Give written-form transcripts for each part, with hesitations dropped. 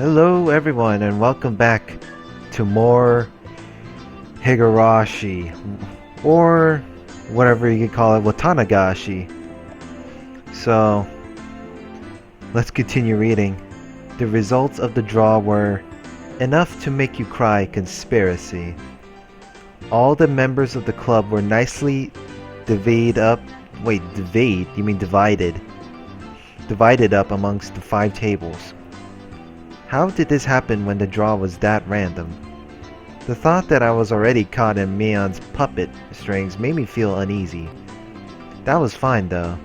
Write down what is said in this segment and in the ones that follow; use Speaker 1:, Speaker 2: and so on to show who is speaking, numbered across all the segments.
Speaker 1: Hello everyone and welcome back to more Higurashi, or whatever you could call it, Watanagashi. So, let's continue reading. The results of the draw were enough to make you cry conspiracy. All the members of the club were nicely divided up amongst the 5 tables. How did this happen when the draw was that random? The thought that I was already caught in Mion's puppet strings made me feel uneasy. That was fine though.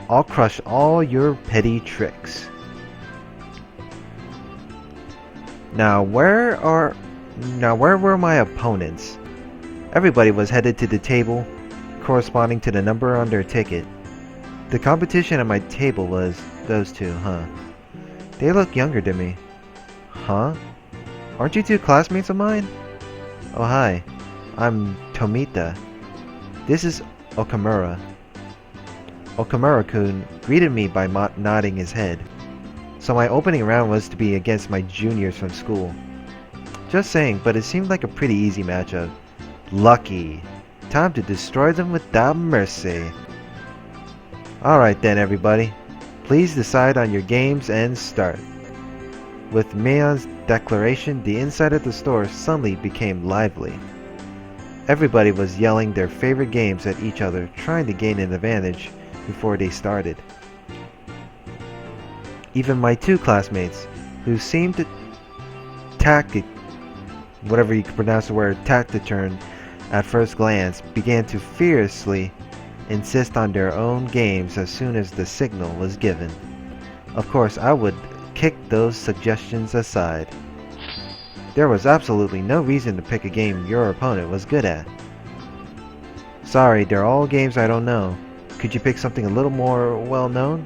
Speaker 1: I'll crush all your petty tricks. Now where were my opponents? Everybody was headed to the table corresponding to the number on their ticket. The competition at my table was those two, huh? They look younger than me. Huh? Aren't you 2 classmates of mine? Oh hi, I'm Tomita. This is Okamura. Okamura-kun greeted me by nodding his head. So my opening round was to be against my juniors from school. Just saying, but it seemed like a pretty easy matchup. Lucky. Time to destroy them without mercy. Alright then everybody. Please decide on your games and start. With Mion's declaration, the inside of the store suddenly became lively. Everybody was yelling their favorite games at each other, trying to gain an advantage before they started. Even my 2 classmates, who seemed to taciturn at first glance, began to fiercely insist on their own games as soon as the signal was given. Of course, I would kick those suggestions aside. There was absolutely no reason to pick a game your opponent was good at. Sorry, they're all games I don't know. Could you pick something a little more well-known?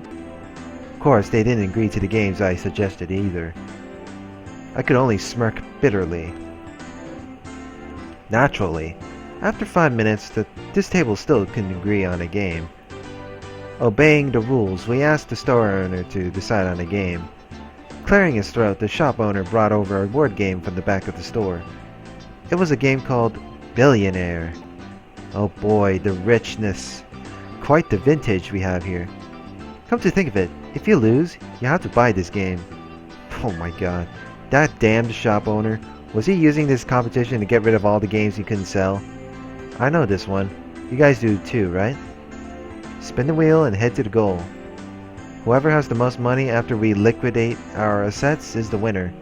Speaker 1: Of course, they didn't agree to the games I suggested either. I could only smirk bitterly. Naturally, after 5 minutes, this table still couldn't agree on a game. Obeying the rules, we asked the store owner to decide on a game. Clearing his throat, the shop owner brought over a board game from the back of the store. It was a game called Billionaire. Oh boy, the richness. Quite the vintage we have here. Come to think of it, if you lose, you have to buy this game. Oh my god, that damned shop owner. Was he using this competition to get rid of all the games he couldn't sell? I know this one. You guys do too, right? Spin the wheel and head to the goal. Whoever has the most money after we liquidate our assets is the winner.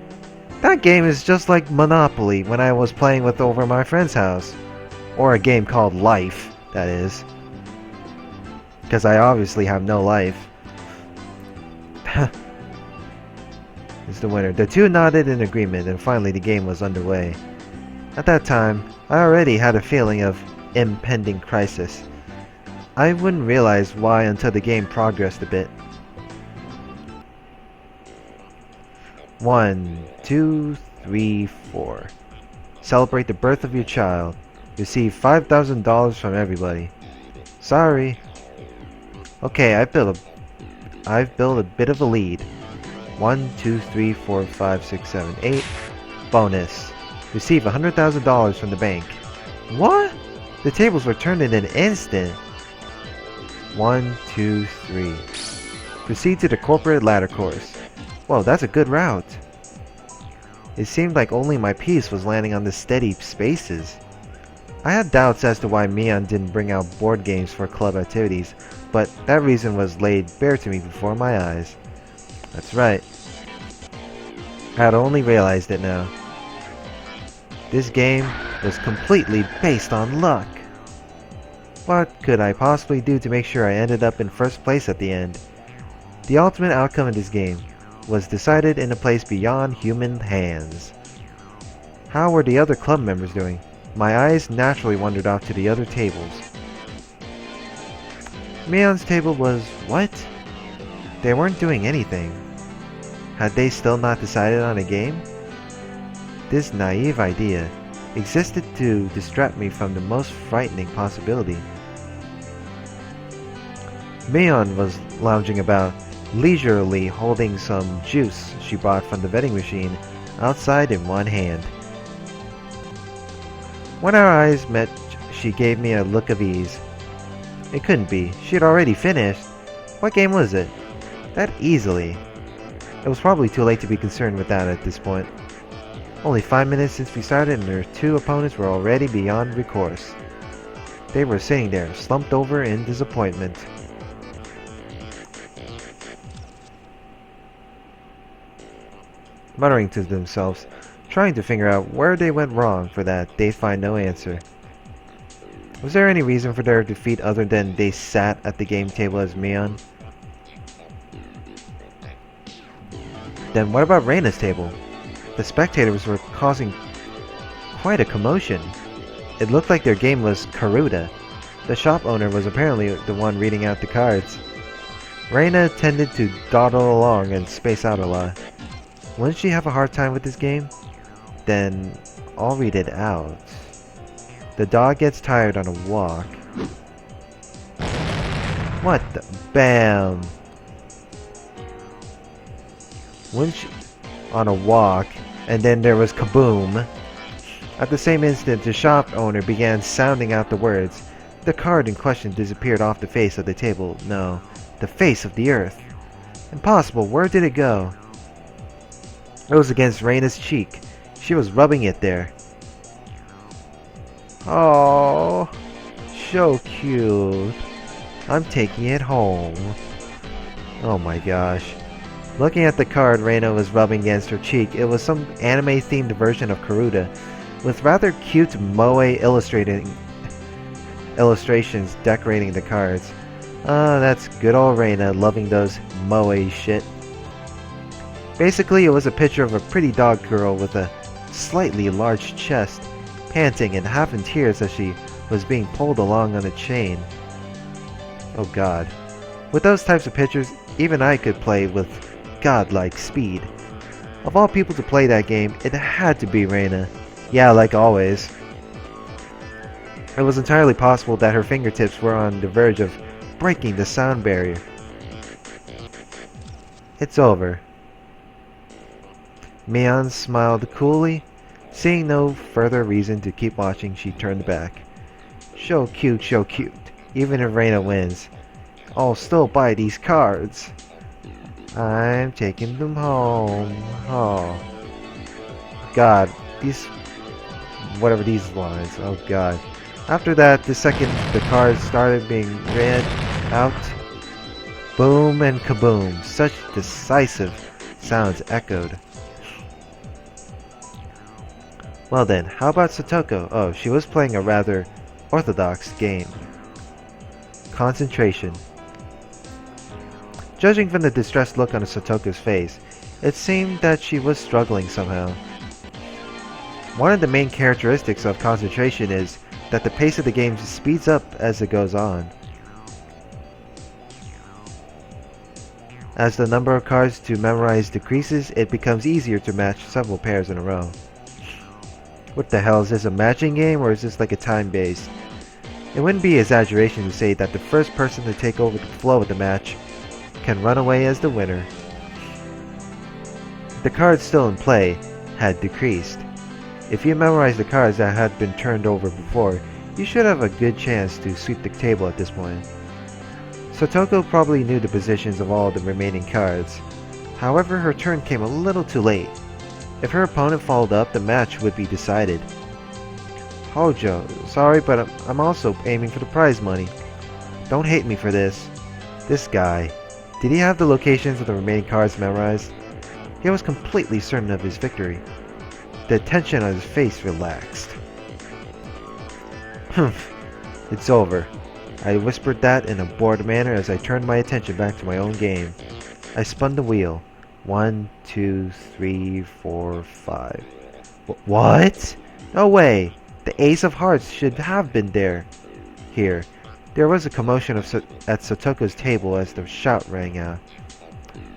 Speaker 1: That game is just like Monopoly when I was playing with over my friend's house. Or a game called Life, that is. Because I obviously have no life. Is the winner. The 2 nodded in agreement and finally the game was underway. At that time, I already had a feeling of impending crisis. I wouldn't realize why until the game progressed a bit. 1, 2, 3, 4. Celebrate the birth of your child. Receive $5,000 from everybody. Sorry. Okay, I've built a bit of a lead. 1, 2, 3, 4, 5, 6, 7, 8. Bonus. Receive $100,000 from the bank. What? The tables were turned in an instant. 1, 2, 3. Proceed to the corporate ladder course. Whoa, that's a good route. It seemed like only my piece was landing on the steady spaces. I had doubts as to why Mion didn't bring out board games for club activities, but that reason was laid bare to me before my eyes. That's right. I had only realized it now. This game was completely based on luck. What could I possibly do to make sure I ended up in first place at the end? The ultimate outcome of this game was decided in a place beyond human hands. How were the other club members doing? My eyes naturally wandered off to the other tables. Mion's table was what? They weren't doing anything. Had they still not decided on a game? This naive idea existed to distract me from the most frightening possibility. Mion was lounging about, leisurely holding some juice she bought from the vending machine outside in one hand. When our eyes met, she gave me a look of ease. It couldn't be. She had already finished. What game was it? That easily. It was probably too late to be concerned with that at this point. Only 5 minutes since we started and her two opponents were already beyond recourse. They were sitting there, slumped over in disappointment. Muttering to themselves, trying to figure out where they went wrong for that, they find no answer. Was there any reason for their defeat other than they sat at the game table as Mion? Then what about Reina's table? The spectators were causing quite a commotion. It looked like their game was Karuta. The shop owner was apparently the one reading out the cards. Reina tended to dawdle along and space out a lot. Wouldn't she have a hard time with this game? Then I'll read it out. The dog gets tired on a walk. What the? Bam! Wouldn't she? On a walk, and then there was kaboom. At the same instant, the shop owner began sounding out the words. The card in question disappeared off the face of the table. No, the face of the earth. Impossible. Where did it go? It was against Reina's cheek. She was rubbing it there. Oh, so cute. I'm taking it home. Oh my gosh. Looking at the card Reina was rubbing against her cheek, it was some anime-themed version of Karuta, with rather cute moe illustrations decorating the cards. That's good old Reina, loving those moe shit. Basically, it was a picture of a pretty dog girl with a slightly large chest, panting and half in tears as she was being pulled along on a chain. Oh god. With those types of pictures, even I could play with godlike speed. Of all people to play that game, it had to be Reina. Yeah, like always. It was entirely possible that her fingertips were on the verge of breaking the sound barrier. It's over. Mion smiled coolly. Seeing no further reason to keep watching, she turned back. So cute, so cute. Even if Reina wins, I'll still buy these cards. I'm taking them home. Oh. God, these... whatever these lines. Oh god. After that, the second the cards started being read out, boom and kaboom. Such decisive sounds echoed. Well then, how about Satoko? Oh, she was playing a rather orthodox game. Concentration. Judging from the distressed look on Satoko's face, it seemed that she was struggling somehow. One of the main characteristics of concentration is that the pace of the game speeds up as it goes on. As the number of cards to memorize decreases, it becomes easier to match several pairs in a row. What the hell, is this a matching game or is this like a time-based? It wouldn't be exaggeration to say that the first person to take over the flow of the match can run away as the winner. The cards still in play had decreased. If you memorize the cards that had been turned over before, you should have a good chance to sweep the table at this point. Satoko probably knew the positions of all the remaining cards. However, her turn came a little too late. If her opponent followed up, the match would be decided. Hojo, sorry, but I'm also aiming for the prize money. Don't hate me for this. This guy. Did he have the locations of the remaining cards memorized? He was completely certain of his victory. The tension on his face relaxed. Humph. It's over. I whispered that in a bored manner as I turned my attention back to my own game. I spun the wheel. 1, 2, 3, 4, 5. What? No way! The ace of hearts should have been there. Here. There was a commotion at Satoko's table as the shout rang out.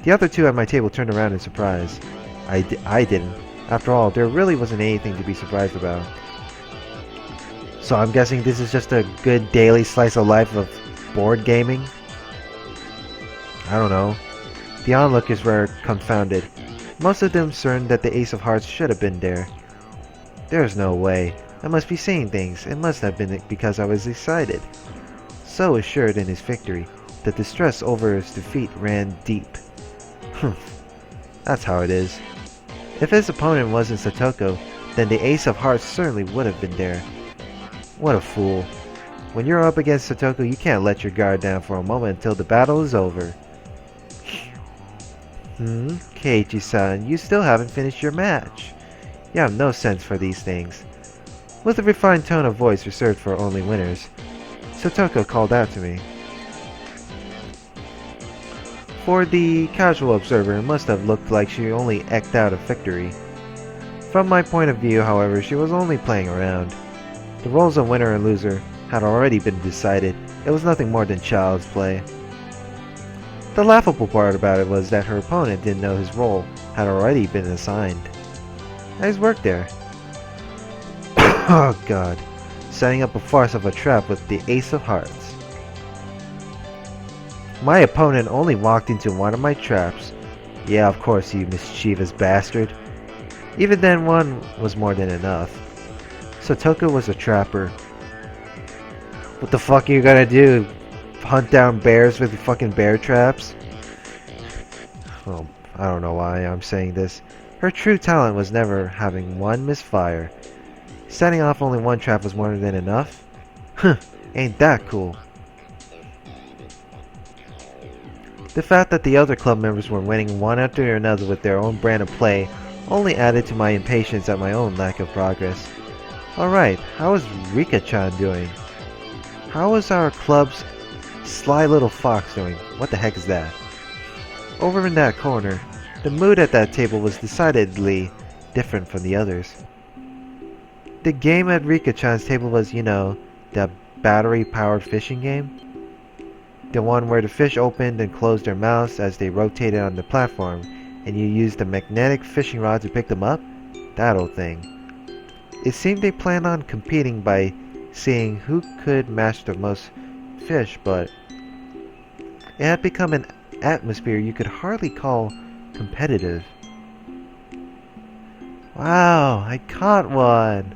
Speaker 1: The other two at my table turned around in surprise. I didn't. After all, there really wasn't anything to be surprised about. So I'm guessing this is just a good daily slice of life of board gaming? I don't know. The onlookers were confounded, most of them certain that the Ace of Hearts should have been there. There's no way. I must be seeing things. It must have been because I was excited. So assured in his victory, the distress over his defeat ran deep. That's how it is. If his opponent wasn't Satoko, then the Ace of Hearts certainly would have been there. What a fool. When you're up against Satoko, you can't let your guard down for a moment until the battle is over. Keiichi-san, you still haven't finished your match. You have no sense for these things. With a refined tone of voice reserved for only winners, Satoko called out to me. For the casual observer, it must have looked like she only eked out a victory. From my point of view, however, she was only playing around. The roles of winner and loser had already been decided. It was nothing more than child's play. The laughable part about it was that her opponent didn't know his role had already been assigned. Nice work there. Oh god. Setting up a farce of a trap with the Ace of Hearts. My opponent only walked into one of my traps. Yeah, of course, you mischievous bastard. Even then, one was more than enough. Satoko was a trapper. What the fuck are you gonna do? Hunt down bears with fucking bear traps? Well, I don't know why I'm saying this. Her true talent was never having one misfire. Setting off only one trap was more than enough? Huh, ain't that cool. The fact that the other club members were winning one after another with their own brand of play only added to my impatience at my own lack of progress. Alright, how is Rika-chan doing? How is our club's sly little fox doing? What the heck is that? Over in that corner, the mood at that table was decidedly different from the others. The game at Rika-chan's table was, you know, the battery-powered fishing game? The one where the fish opened and closed their mouths as they rotated on the platform, and you used a magnetic fishing rod to pick them up? That old thing. It seemed they planned on competing by seeing who could match the most fish, but it had become an atmosphere you could hardly call competitive. Wow, I caught one!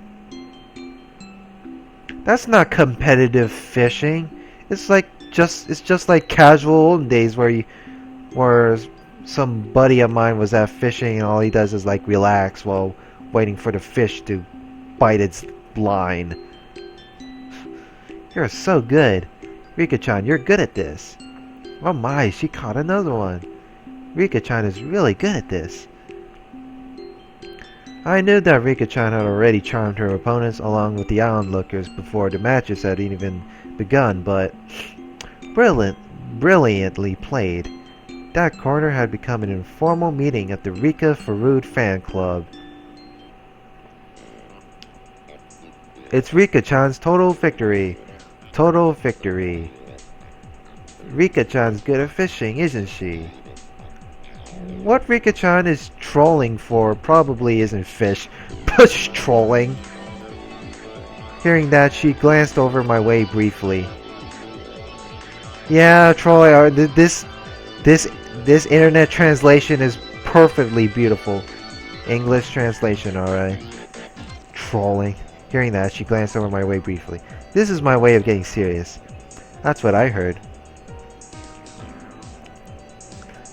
Speaker 1: That's not competitive fishing. It's just like casual olden days where some buddy of mine was out fishing and all he does is like relax while waiting for the fish to bite its line. You're so good. Rika-chan, you're good at this. Oh my, she caught another one. Rika-chan is really good at this. I knew that Rika-chan had already charmed her opponents along with the onlookers before the matches had even begun, but brilliantly played. That corner had become an informal meeting at the Rika Farud fan club. It's Rika-chan's total victory. Total victory. Rika-chan's good at fishing, isn't she? What Rika-chan is trolling for probably isn't fish, but trolling. Hearing that, she glanced over my way briefly. Yeah, trolling. This internet translation is perfectly beautiful. English translation, alright. Trolling. Hearing that, she glanced over my way briefly. This is my way of getting serious. That's what I heard.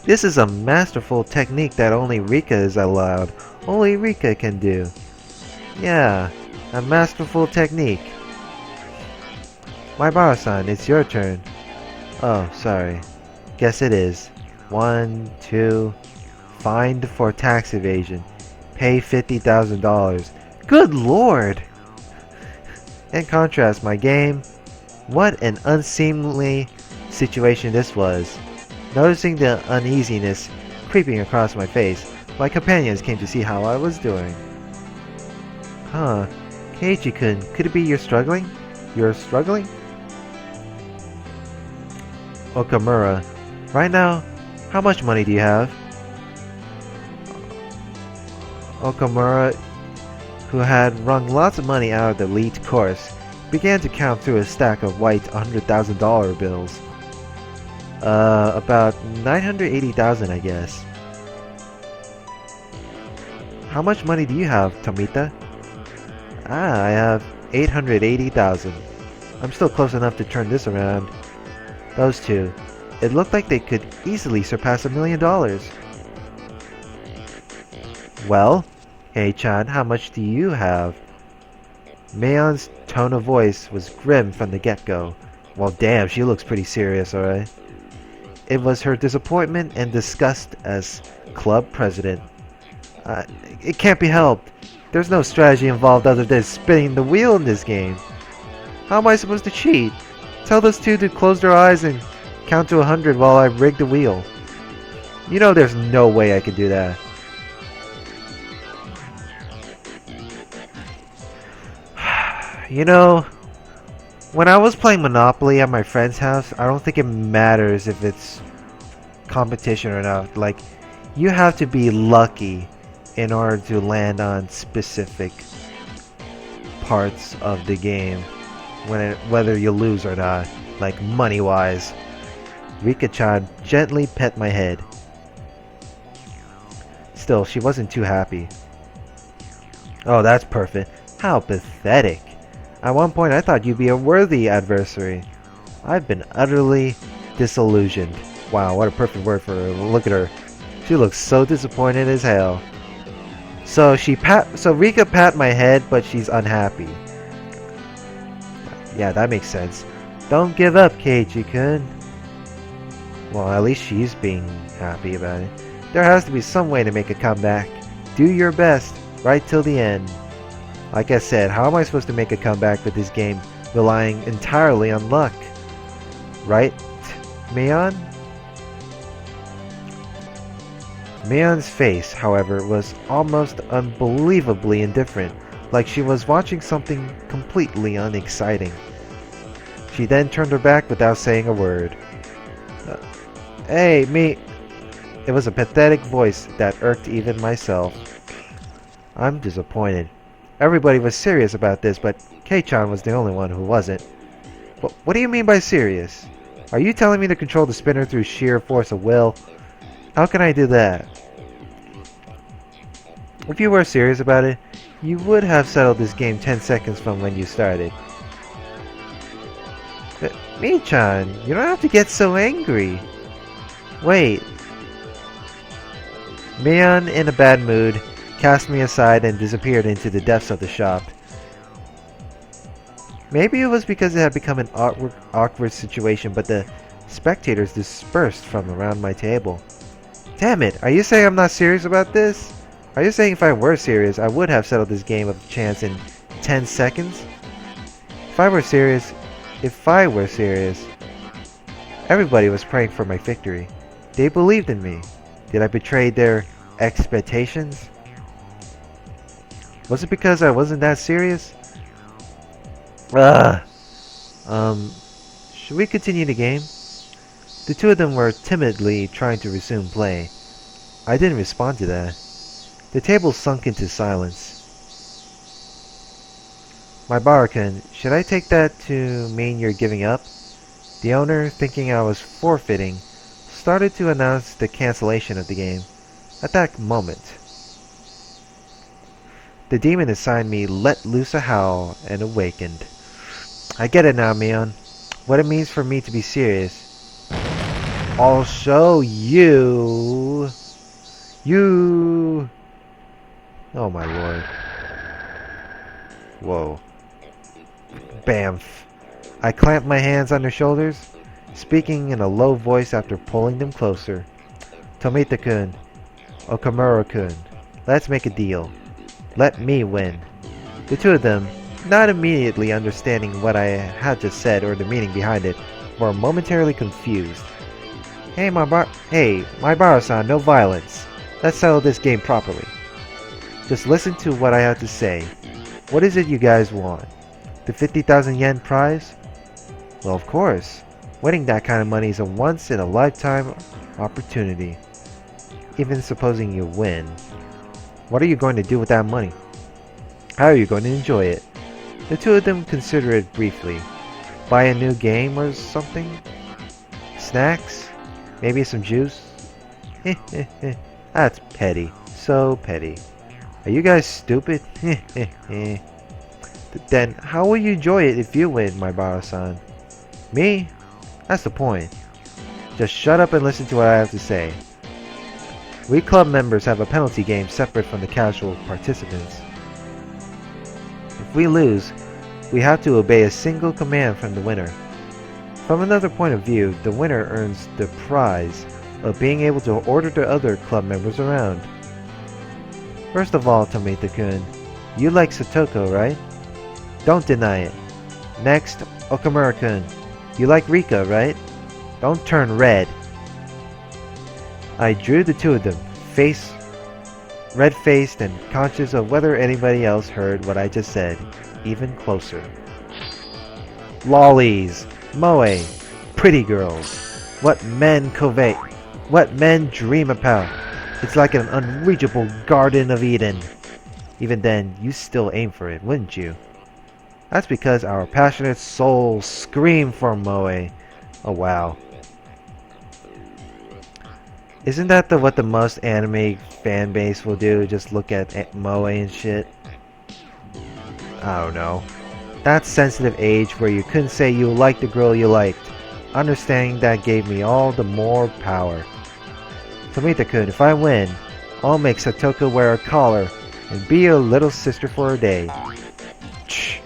Speaker 1: This is a masterful technique that only Rika is allowed. Only Rika can do. Yeah, a masterful technique. Maibara-san, it's your turn. Oh, sorry. Guess it is. 1, 2... Fined for tax evasion. Pay $50,000. Good lord! In contrast, my game... What an unseemly situation this was. Noticing the uneasiness creeping across my face, my companions came to see how I was doing. Huh. Keiichi-kun, could it be you're struggling? You're struggling? Okamura, right now, how much money do you have? Okamura, who had wrung lots of money out of the elite course, began to count through a stack of white $100,000 bills. About 980,000, I guess. How much money do you have, Tomita? Ah, I have 880,000. I'm still close enough to turn this around. Those two. It looked like they could easily surpass $1 million. Well, hey-chan, how much do you have? Mayon's tone of voice was grim from the get-go. Well, damn, she looks pretty serious, alright? It was her disappointment and disgust as club president. It can't be helped. There's no strategy involved other than spinning the wheel in this game. How am I supposed to cheat? Tell those two to close their eyes and count to 100 while I rig the wheel. You know there's no way I could do that. You know, when I was playing Monopoly at my friend's house, I don't think it matters if it's competition or not. Like, you have to be lucky in order to land on specific parts of the game, whether you lose or not, like money-wise. Rika-chan gently pet my head. Still, she wasn't too happy. Oh, that's perfect. How pathetic. At one point, I thought you'd be a worthy adversary. I've been utterly disillusioned. Wow, what a perfect word for her. Look at her. She looks so disappointed as hell. So Rika pat my head, but she's unhappy. Yeah, that makes sense. Don't give up, Keiichi-kun. Well, at least she's being happy about it. There has to be some way to make a comeback. Do your best, right till the end. Like I said, how am I supposed to make a comeback with this game relying entirely on luck? Right, Mayon? Mayon's face, however, was almost unbelievably indifferent, like she was watching something completely unexciting. She then turned her back without saying a word. Hey, me! It was a pathetic voice that irked even myself. I'm disappointed. Everybody was serious about this, but Kei-chan was the only one who wasn't. What do you mean by serious? Are you telling me to control the spinner through sheer force of will? How can I do that? If you were serious about it, you would have settled this game 10 seconds from when you started. Mi-chan, you don't have to get so angry. Wait. Mion, in a bad mood, cast me aside and disappeared into the depths of the shop. Maybe it was because it had become an awkward situation, but the spectators dispersed from around my table. Damn it, are you saying I'm not serious about this? Are you saying if I were serious, I would have settled this game of chance in 10 seconds? If I were serious, everybody was praying for my victory. They believed in me. Did I betray their expectations? Was it because I wasn't that serious? Should we continue the game? The two of them were timidly trying to resume play. I didn't respond to that. The table sunk into silence. My Barakan, should I take that to mean you're giving up? The owner, thinking I was forfeiting, started to announce the cancellation of the game. At that moment, the demon inside me let loose a howl and awakened. I get it now, Mion. What it means for me to be serious. I'll show you. Oh my lord. Whoa. Bamf. I clamped my hands on her shoulders, speaking in a low voice after pulling them closer. Tomita-kun, Okamura-kun, let's make a deal. Let me win. The two of them, not immediately understanding what I had just said or the meaning behind it, were momentarily confused. Hey, my Baro-san, no violence. Let's settle this game properly. Just listen to what I have to say. What is it you guys want? The 50,000 yen prize? Well, of course. Winning that kind of money is a once-in-a-lifetime opportunity. Even supposing you win. What are you going to do with that money? How are you going to enjoy it? The two of them consider it briefly. Buy a new game or something? Snacks? Maybe some juice? That's petty. So petty. Are you guys stupid? Then how will you enjoy it if you win, my Baro-san? Me? That's the point. Just shut up and listen to what I have to say. We club members have a penalty game separate from the casual participants. If we lose, we have to obey a single command from the winner. From another point of view, the winner earns the prize of being able to order the other club members around. First of all, Tomita-kun, you like Satoko, right? Don't deny it. Next, Okamura-kun, you like Rika, right? Don't turn red. I drew the two of them, red-faced and conscious of whether anybody else heard what I just said, even closer. Lollies, moe, pretty girls, what men covet, what men dream about. It's like an unreachable Garden of Eden. Even then, you still aim for it, wouldn't you? That's because our passionate souls scream for moe. Oh wow. Isn't that what the most anime fan base will do? Just look at moe and shit? I don't know. That sensitive age where you couldn't say you liked the girl you liked. Understanding that gave me all the more power. Tomita-kun, if I win, I'll make Satoko wear a collar and be your little sister for a day. Shh.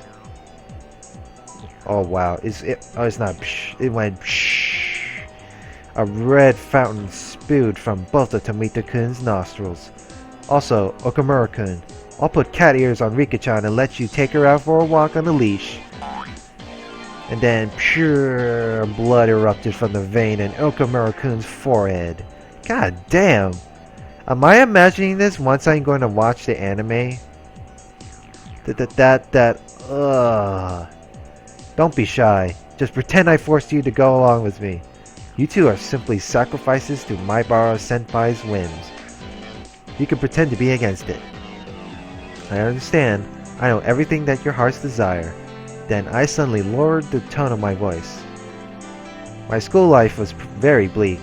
Speaker 1: Oh wow, oh, it's not psh, it went psh. A red fountain spewed from both of Tomita-kun's nostrils. Also, Okamura-kun, I'll put cat ears on Rika-chan and let you take her out for a walk on the leash. And then pure blood erupted from the vein in Okamura-kun's forehead. God damn! Am I imagining this once I'm going to watch the anime? Don't be shy. Just pretend I forced you to go along with me. You two are simply sacrifices to Maibara Senpai's whims. You can pretend to be against it. I understand. I know everything that your hearts desire. Then I suddenly lowered the tone of my voice. My school life was very bleak.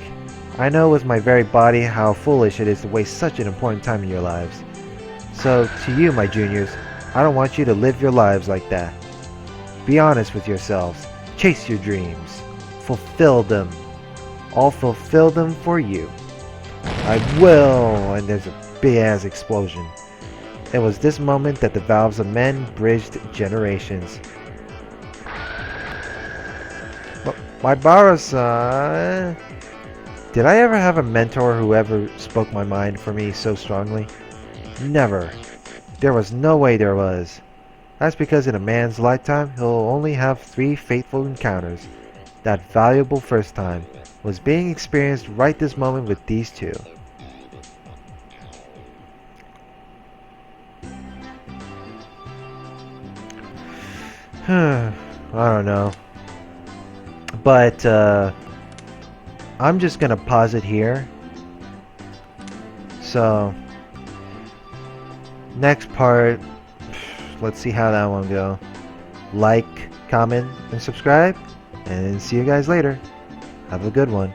Speaker 1: I know with my very body how foolish it is to waste such an important time in your lives. So, to you, my juniors, I don't want you to live your lives like that. Be honest with yourselves. Chase your dreams. Fulfill them. I'll fulfill them for you. I will! And there's a big-ass explosion. It was this moment that the vows of men bridged generations. My Bara-san... Did I ever have a mentor who ever spoke my mind for me so strongly? Never. There was no way there was. That's because in a man's lifetime, he'll only have 3 fateful encounters. That valuable first time was being experienced right this moment with these two. I don't know. But, I'm just gonna pause it here. So, next part, let's see how that one go. Like, comment, and subscribe, and see you guys later. Have a good one.